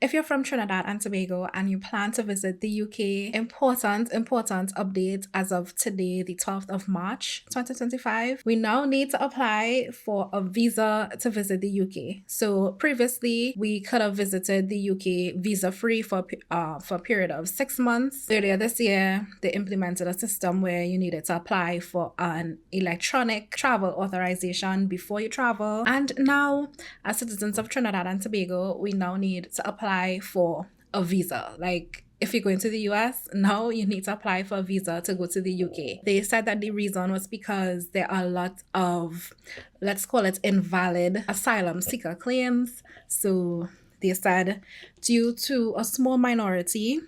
If you're from Trinidad and Tobago and you plan to visit the UK, important update as of today, the 12th of March, 2025, we now need to apply for a visa to visit the UK. So previously, we could have visited the UK visa-free for a period of 6 months. Earlier this year, they implemented a system where you needed to apply for an electronic travel authorization before you travel. And now, as citizens of Trinidad and Tobago, we now need to apply for a visa. Like, if you're going to the US, now you need to apply for a visa to go to the UK. They said that the reason was because there are a lot of, let's call it, invalid asylum seeker claims. So they said due to a small minority,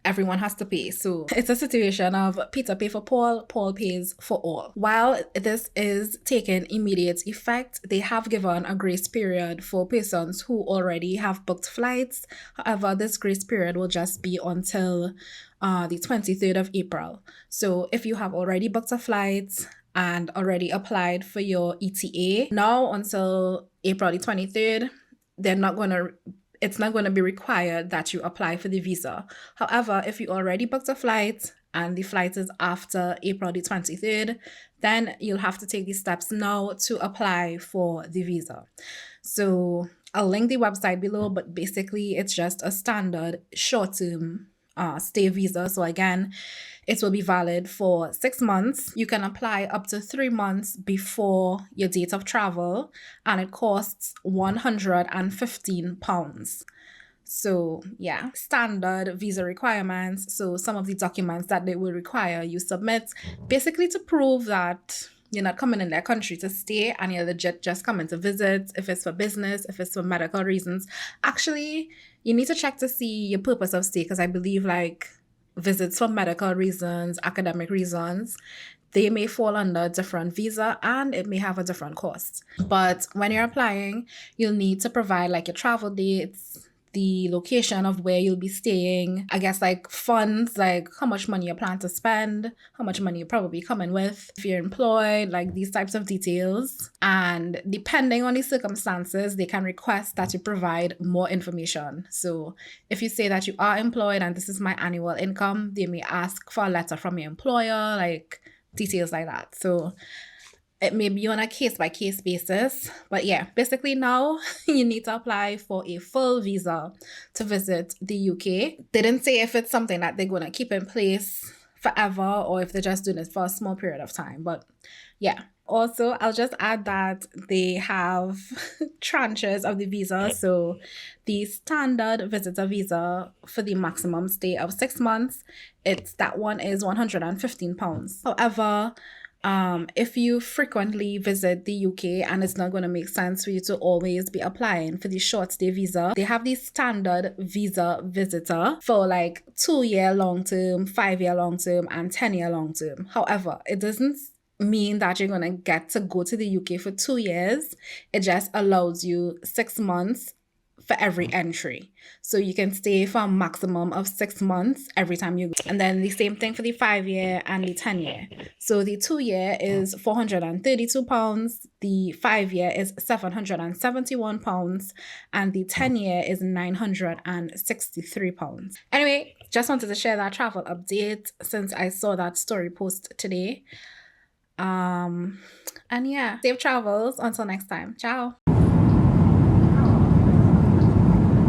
everyone has to pay. So it's a situation of Peter pay for Paul, Paul pays for all. While this is taking immediate effect, they have given a grace period for persons who already have booked flights. However, this grace period will just be until the 23rd of April. So if you have already booked a flight and already applied for your ETA, now until April the 23rd, it's not going to be required that you apply for the visa. However, if you already booked a flight and the flight is after April the 23rd, then you'll have to take these steps now to apply for the visa. So I'll link the website below, but basically it's just a standard short-term stay visa. So again, it will be valid for 6 months. You can apply up to 3 months before your date of travel, and it costs £115. So yeah, standard visa requirements. So some of the documents that they will require you submit, basically to prove that you're not coming in their country to stay and you're legit just coming to visit. If it's for business, if it's for medical reasons. Actually, you need to check to see your purpose of stay, because I believe like visits for medical reasons, academic reasons, they may fall under a different visa and it may have a different cost. But when you're applying, you'll need to provide like your travel dates, the location of where you'll be staying, I guess like funds, like how much money you plan to spend, how much money you're probably coming with, if you're employed, like these types of details. And depending on the circumstances, they can request that you provide more information. So if you say that you are employed and this is my annual income, they may ask for a letter from your employer, like details like that. So it may be on a case-by-case basis. But yeah, basically now you need to apply for a full visa to visit the UK. They didn't say if it's something that they're going to keep in place forever or if they're just doing it for a small period of time. But yeah. Also, I'll just add that they have tranches of the visa. So the standard visitor visa for the maximum stay of 6 months, that one is £115. However, if you frequently visit the UK and it's not going to make sense for you to always be applying for the short stay visa, they have the standard visa visitor for like 2-year long term, 5-year long term, and 10-year long term. However, it doesn't mean that you're going to get to go to the UK for 2 years. It just allows you 6 months for every entry. So you can stay for a maximum of 6 months every time you go. And then the same thing for the 5-year and the 10-year. So the 2-year is £432, the 5-year is £771, and the 10-year is £963. Anyway, just wanted to share that travel update since I saw that story post today. And yeah, safe travels until next time. Ciao.